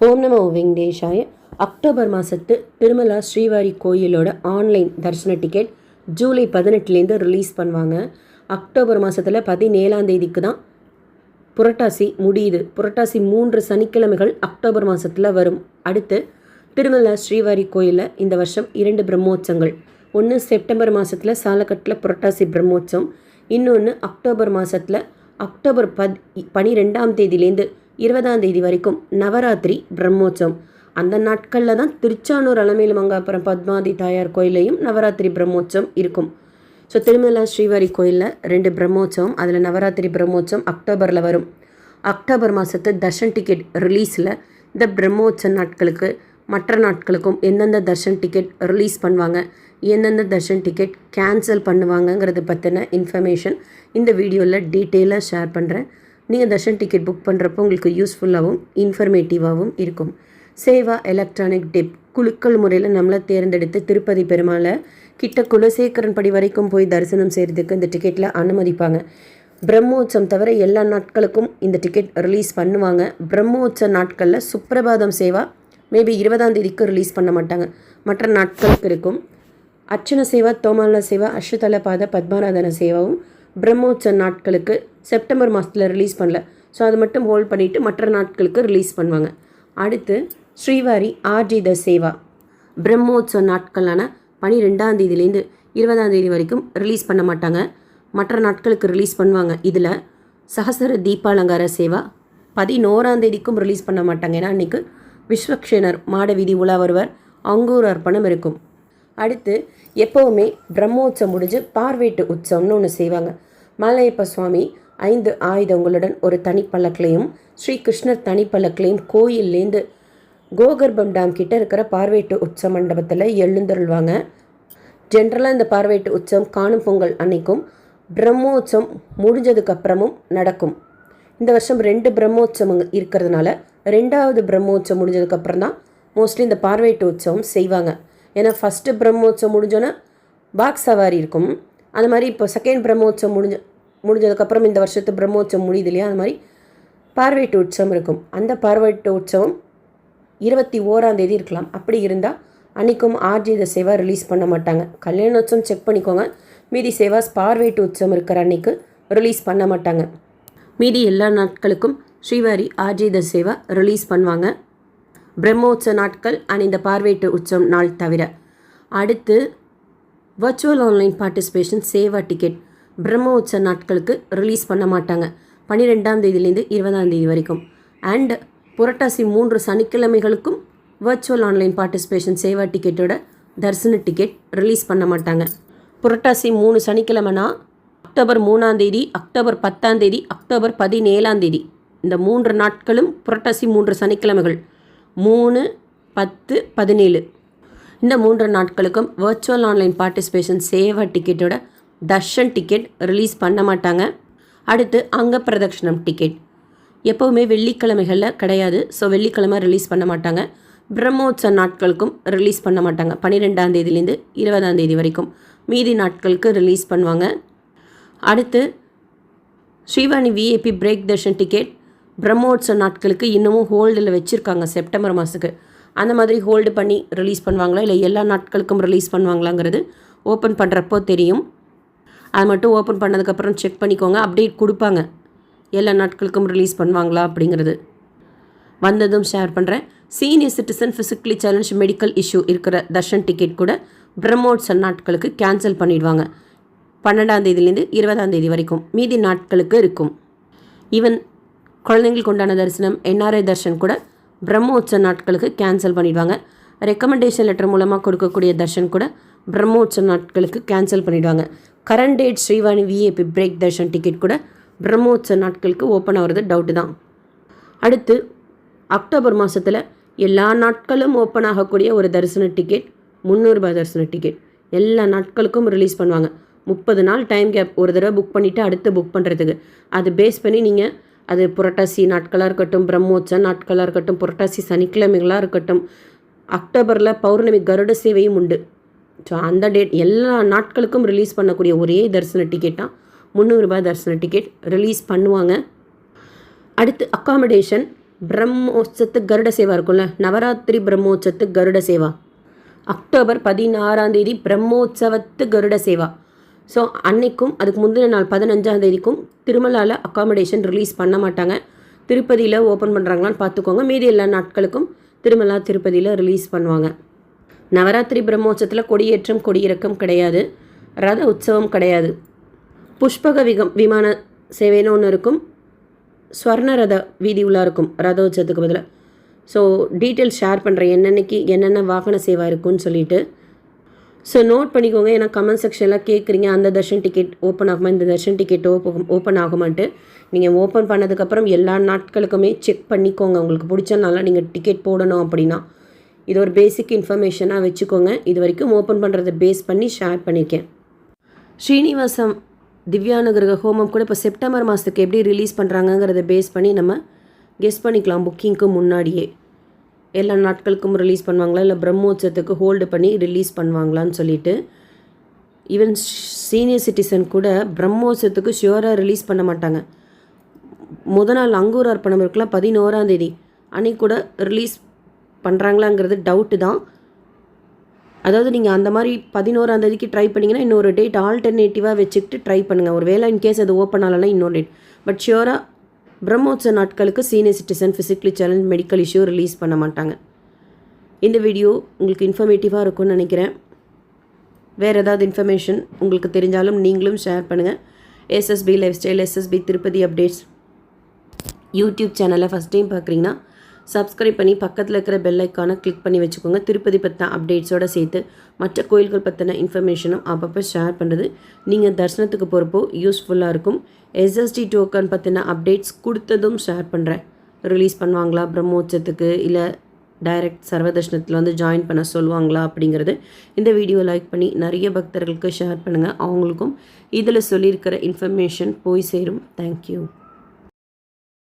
ஓம் நமோ வெங்கடேஷாய. அக்டோபர் மாதத்து திருமலா ஸ்ரீவாரி கோயிலோட ஆன்லைன் தரிசன டிக்கெட் ஜூலை 18லேருந்து ரிலீஸ் பண்ணுவாங்க. அக்டோபர் மாதத்தில் 17ஆம் தான் புரட்டாசி முடியுது. புரட்டாசி 3 சனிக்கிழமைகள் அக்டோபர் மாதத்தில் வரும். அடுத்து திருமலா ஸ்ரீவாரி கோயிலில் இந்த வருஷம் 2 பிரம்மோற்சவங்கள். ஒன்று செப்டம்பர் மாதத்தில் சாலக்கட்டில் புரட்டாசி பிரம்மோற்சவம், இன்னொன்று அக்டோபர் மாதத்தில் அக்டோபர் 12 20 வரைக்கும் நவராத்திரி பிரம்மோற்சவம். அந்த நாட்களில் தான் திருச்சானூர் அலமேலு மங்காபுரம் பத்மாதி தாயார் கோயிலையும் நவராத்திரி பிரம்மோற்சவம் இருக்கும். ஸோ திருமலா ஸ்ரீவாரி கோயிலில் 2 பிரம்மோற்சவம், அதில் நவராத்திரி பிரம்மோற்சவம் அக்டோபரில் வரும். அக்டோபர் மாதத்து தர்ஷன் டிக்கெட் ரிலீஸில் இந்த பிரம்மோற்சவ நாட்களுக்கு மற்ற நாட்களுக்கும் எந்தெந்த தர்ஷன் டிக்கெட் ரிலீஸ் பண்ணுவாங்க, எந்தெந்த தர்ஷன் டிக்கெட் கேன்சல் பண்ணுவாங்கங்கிறது பற்றின இன்ஃபர்மேஷன் இந்த வீடியோவில் டீட்டெயிலாக ஷேர் பண்ணுறேன். நீங்கள் தர்ஷன் டிக்கெட் புக் பண்ணுறப்போ உங்களுக்கு யூஸ்ஃபுல்லாகவும் இன்ஃபர்மேட்டிவாகவும் இருக்கும். சேவா எலக்ட்ரானிக் டிப் குழுக்கள் முறையில் நம்மளை தேர்ந்தெடுத்து திருப்பதி பெருமாளை கிட்ட குலசேகரன் படி வரைக்கும் போய் தரிசனம் செய்கிறதுக்கு இந்த டிக்கெட்டில் அனுமதிப்பாங்க. பிரம்மோற்சவம் தவிர எல்லா நாட்களுக்கும் இந்த டிக்கெட் ரிலீஸ் பண்ணுவாங்க. பிரம்மோற்சவ நாட்களில் சுப்பிரபாதம் சேவா மேபி 20ஆம் ரிலீஸ் பண்ண மாட்டாங்க, மற்ற நாட்களுக்கு இருக்கும். அர்ச்சன சேவா, தோமால சேவா, அஷ்டதல பாத பத்மாராதன சேவாவும் பிரம்மோற்சவ நாட்களுக்கு செப்டம்பர் மாதத்தில் ரிலீஸ் பண்ணல. ஸோ அது மட்டும் ஹோல்ட் பண்ணிவிட்டு மற்ற நாட்களுக்கு ரிலீஸ் பண்ணுவாங்க. அடுத்து ஸ்ரீவாரி ஆர்ஜித சேவா பிரம்மோற்சவ நாட்களான 12 20 வரைக்கும் ரிலீஸ் பண்ண மாட்டாங்க, மற்ற நாட்களுக்கு ரிலீஸ் பண்ணுவாங்க. இதில் சஹசர தீபாலங்கார சேவா 11 ரிலீஸ் பண்ண மாட்டாங்க, ஏன்னா அன்றைக்கு விஸ்வக்ஷேனர் மாட வீதி உலா வருவார், அங்கூர் அர்ப்பணம் இருக்கும். அடுத்து எப்போவுமே பிரம்மோற்சவம் முடிஞ்சு பார்வேட்டு உற்சவம்னு ஒன்று செய்வாங்க. மலையப்ப சுவாமி 5 ஆயுதங்களுடன் ஒரு தனிப்பல்லக்கிலையும் ஸ்ரீகிருஷ்ணர் தனிப்பல்லக்கிலையும் கோயில்லேருந்து கோகர்பம் டேம் கிட்ட இருக்கிற பார்வேட்டு உற்சவ மண்டபத்தில் எழுந்தருள்வாங்க. ஜென்ரலாக இந்த பார்வேட்டு உற்சவம் காணும் பொங்கல் அன்னைக்கும் பிரம்மோற்சவம் முடிஞ்சதுக்கப்புறமும் நடக்கும். இந்த வருஷம் 2 பிரம்மோற்சவம் இருக்கிறதுனால 2வது பிரம்மோற்சவம் முடிஞ்சதுக்கப்புறம் தான் மோஸ்ட்லி இந்த பார்வேட்டு உற்சவம் செய்வாங்க. ஏன்னா ஃபஸ்ட்டு பிரம்மோற்சவம் முடிஞ்சோன்னா பாக் சவாரி இருக்கும். அந்த மாதிரி இப்போ செகண்ட் பிரம்மோற்சவம் முடிஞ்சதுக்கப்புறம் இந்த வருஷத்து பிரம்மோற்சவம் முடியுது இல்லையா, அது மாதிரி பார்வேட்டு உற்சவம் இருக்கும். அந்த பார்வேட்டு உற்சவம் 21ஆம் இருக்கலாம். அப்படி இருந்தால் அன்றைக்கும் ஆர்ஜித சேவா ரிலீஸ் பண்ண மாட்டாங்க. கல்யாணோற்சவம் செக் பண்ணிக்கோங்க, மீதி சேவாஸ் பார்வேட்டு உற்சவம் இருக்கிற அன்றைக்கு ரிலீஸ் பண்ண மாட்டாங்க. மீதி எல்லா நாட்களுக்கும் ஸ்ரீவாரி ஆர்ஜித சேவா ரிலீஸ் பண்ணுவாங்க, பிரம்மோற்சவ நாட்கள் அண்ட் இந்த பார்வேட்டு உற்சவம் நாள் தவிர. அடுத்து வர்ச்சுவல் ஆன்லைன் பார்ட்டிசிபேஷன் சேவா டிக்கெட் பிரம்மோற்சவ நாட்களுக்கு ரிலீஸ் பண்ண மாட்டாங்க, 12ஆம் 20 வரைக்கும். அண்ட் புரட்டாசி 3 சனிக்கிழமைகளுக்கும் வர்ச்சுவல் ஆன்லைன் பார்ட்டிசிபேஷன் சேவா டிக்கெட்டோட தரிசன டிக்கெட் ரிலீஸ் பண்ண மாட்டாங்க. புரட்டாசி 3 சனிக்கிழமைனா அக்டோபர் 3ஆம் அக்டோபர் 10ஆம் அக்டோபர் 17ஆம் இந்த 3 நாட்களும் புரட்டாசி 3 சனிக்கிழமைகள் 3, 10, 17 இந்த 3 நாட்களுக்கும் வர்ச்சுவல் ஆன்லைன் பார்ட்டிசிபேஷன் சேவா டிக்கெட்டோட தர்ஷன் டிக்கெட் ரிலீஸ் பண்ண மாட்டாங்க. அடுத்து அங்க பிரதட்சணம் டிக்கெட் எப்போவுமே வெள்ளிக்கிழமைகளில் கிடையாது, ஸோ வெள்ளிக்கிழமை ரிலீஸ் பண்ண மாட்டாங்க. பிரம்மோற்சவ நாட்களுக்கும் ரிலீஸ் பண்ண மாட்டாங்க, 12ஆம் 20 வரைக்கும். மீதி நாட்களுக்கு ரிலீஸ் பண்ணுவாங்க. அடுத்து Srivani VIP break darshan ticket Brahmotsava நாட்களுக்கு இன்னமும் ஹோல்டில் வச்சுருக்காங்க செப்டம்பர் மாதத்துக்கு. அந்த மாதிரி ஹோல்டு பண்ணி ரிலீஸ் பண்ணுவாங்களா இல்லை எல்லா நாட்களுக்கும் ரிலீஸ் பண்ணுவாங்களாங்கிறது ஓப்பன் பண்ணுறப்போ தெரியும். அது மட்டும் ஓப்பன் பண்ணதுக்கப்புறம் செக் பண்ணிக்கோங்க, அப்டேட் கொடுப்பாங்க எல்லா நாட்களுக்கும் ரிலீஸ் பண்ணுவாங்களா அப்படிங்கிறது. வந்ததும் ஷேர் பண்ணுறேன். Senior citizen physically challenge medical issue இருக்கிற தர்ஷன் டிக்கெட் கூட பிரம்மோற்சவ நாட்களுக்கு கேன்சல் பண்ணிடுவாங்க, 12ஆம் 20 வரைக்கும். மீதி நாட்களுக்கு இருக்கும். ஈவன் குழந்தைங்களுக்கு உண்டான தரிசனம் என்ஆர்ஐ தர்ஷன் கூட பிரம்மோற்சவ நாட்களுக்கு கேன்சல் பண்ணிடுவாங்க. ரெக்கமெண்டேஷன் லெட்டர் மூலமாக கொடுக்கக்கூடிய தர்ஷன் கூட பிரம்மோற்சவ நாட்களுக்கு கேன்சல் பண்ணிவிடுவாங்க. Current date Srivani VIP break darshan ticket கூட பிரம்மோற்சவ நாட்களுக்கு ஓப்பன் ஆகிறது டவுட்டு தான். அடுத்து அக்டோபர் மாதத்தில் எல்லா நாட்களும் ஓப்பன் ஆகக்கூடிய ஒரு தரிசன டிக்கெட் 300 ரூபாய் தரிசன டிக்கெட் எல்லா நாட்களுக்கும் ரிலீஸ் பண்ணுவாங்க. 30 நாள் டைம் கேப், ஒரு தடவை புக் பண்ணிவிட்டு அடுத்து புக் பண்ணுறதுக்கு. அது பேஸ் பண்ணி நீங்கள் அது புரட்டாசி நாட்களாக இருக்கட்டும், பிரம்மோற்சவ நாட்களாக இருக்கட்டும், புரட்டாசி சனிக்கிழமைகளாக இருக்கட்டும், அக்டோபரில் பௌர்ணமி கருட சேவையும் உண்டு. ஸோ அந்த டேட் எல்லா நாட்களுக்கும் ரிலீஸ் பண்ணக்கூடிய ஒரே தரிசன டிக்கெட்டாக 300 ரூபாய் தரிசன டிக்கெட் ரிலீஸ் பண்ணுவாங்க. அடுத்து அக்காமடேஷன் பிரம்மோற்சத்து கருட சேவா இருக்கும்ல, நவராத்திரி பிரம்மோற்சத்து கருட சேவா. அக்டோபர் 16 பிரம்மோற்சவத்து கருட சேவா. ஸோ அன்னைக்கும் அதுக்கு முந்தின நாள் 15 திருமலாவில் அக்காமடேஷன் ரிலீஸ் பண்ண மாட்டாங்க. திருப்பதியில் ஓப்பன் பண்ணுறாங்களான்னு பார்த்துக்கோங்க. மீதி எல்லா நாட்களுக்கும் திருமலா திருப்பதியில் ரிலீஸ் பண்ணுவாங்க. நவராத்திரி பிரம்மோற்சவத்தில் கொடியேற்றம் கொடியிறக்கம் கிடையாது, ரத உற்சவம் கிடையாது. புஷ்பக விமான சேவைன்னு ஒன்று இருக்கும், ஸ்வர்ண ரத வீதி உள்ளா இருக்கும் ரத உற்சவத்துக்கு பதிலாக. ஸோ டீட்டெயில்ஸ் ஷேர் பண்ணுறேன் என்னென்னைக்கு என்னென்ன வாகன சேவா இருக்குன்னு சொல்லிட்டு. ஸோ நோட் பண்ணிக்கோங்க. ஏன்னா கமெண்ட் செக்ஷனில் கேட்குறீங்க அந்த தர்ஷன் டிக்கெட் ஓப்பன் ஆகுமா, இந்த தர்ஷன் டிக்கெட் ஓப்பன் ஆகுமான்ட்டு. நீங்கள் ஓப்பன் பண்ணதுக்கப்புறம் எல்லா நாட்களுக்குமே செக் பண்ணிக்கோங்க. உங்களுக்கு பிடிச்சனால நீங்கள் டிக்கெட் போடணும் அப்படின்னா இது ஒரு பேசிக் இன்ஃபர்மேஷனாக வச்சுக்கோங்க. இது வரைக்கும் ஓப்பன் பண்ணுறதை பேஸ் பண்ணி ஷேர் பண்ணியிருக்கேன். ஸ்ரீனிவாசம் திவ்யானுகிரக ஹோமம் கூட இப்போ செப்டம்பர் மாதத்துக்கு எப்படி ரிலீஸ் பண்ணுறாங்கங்கிறத பேஸ் பண்ணி நம்ம கெஸ் பண்ணிக்கலாம். புக்கிங்க்கு முன்னாடியே எல்லா நாட்களுக்கும் ரிலீஸ் பண்ணுவாங்களா, இல்லை பிரம்மோற்சவத்துக்கு ஹோல்டு பண்ணி ரிலீஸ் பண்ணுவாங்களான்னு சொல்லிட்டு. ஈவன் சீனியர் சிட்டிசன் கூட பிரம்மோற்சவத்துக்கு ஷியோராக ரிலீஸ் பண்ண மாட்டாங்க. நாள் அங்கூர் அர்ப்பணம் இருக்கலாம் 11 அன்னைக்கு கூட ரிலீஸ் பண்ணுறாங்களாங்கிறது டவுட்டு தான். அதாவது நீங்கள் அந்த மாதிரி 11 ட்ரை பண்ணிங்கன்னா இன்னொரு டேட் ஆல்டர்னேட்டிவாக வச்சுக்கிட்டு ட்ரை பண்ணுங்கள். ஒரு வேளை இன்கேஸ் அது ஓப்பன் ஆகலைன்னா இன்னொரு டேட். பட் ஷியோராக பிரம்மோற்சவ நாட்களுக்கு senior citizen physically challenge medical issue release பண்ண மாட்டாங்க. இந்த வீடியோ உங்களுக்கு இன்ஃபர்மேட்டிவாக இருக்கும்னு நினைக்கிறேன். வேறு ஏதாவது இன்ஃபர்மேஷன் உங்களுக்கு தெரிஞ்சாலும் நீங்களும் ஷேர் பண்ணுங்கள். SSP life style, SSP Tirupati updates YouTube சேனலை ஃபஸ்ட் டைம் பார்க்குறீங்கன்னா சப்ஸ்கிரைப் பண்ணி பக்கத்தில் இருக்கிற பெல் ஐக்கானை கிளிக் பண்ணி வச்சுக்கோங்க. திருப்பதி பற்றின அப்டேட்ஸோடு சேர்த்து மற்ற கோயில்கள் பற்றின இன்ஃபர்மேஷனும் அப்பப்போ ஷேர் பண்ணுறது நீங்கள் தரிசனத்துக்கு போகிறப்போ யூஸ்ஃபுல்லாக இருக்கும். எஸ்எஸ்டி டோக்கன் பற்றின அப்டேட்ஸ் கொடுத்ததும் ஷேர் பண்ணுறேன். ரிலீஸ் பண்ணுவாங்களா பிரம்மோற்சவத்துக்கு, இல்லை டைரக்ட் சர்வதர்ஷனத்தில் வந்து ஜாயின் பண்ண சொல்லுவாங்களா அப்படிங்கிறது இந்த வீடியோ லைக் பண்ணி நிறைய பக்தர்களுக்கு ஷேர் பண்ணுங்கள். அவங்களுக்கும் இதில் சொல்லியிருக்கிற இன்ஃபர்மேஷன் போய் சேரும். தேங்க்யூ.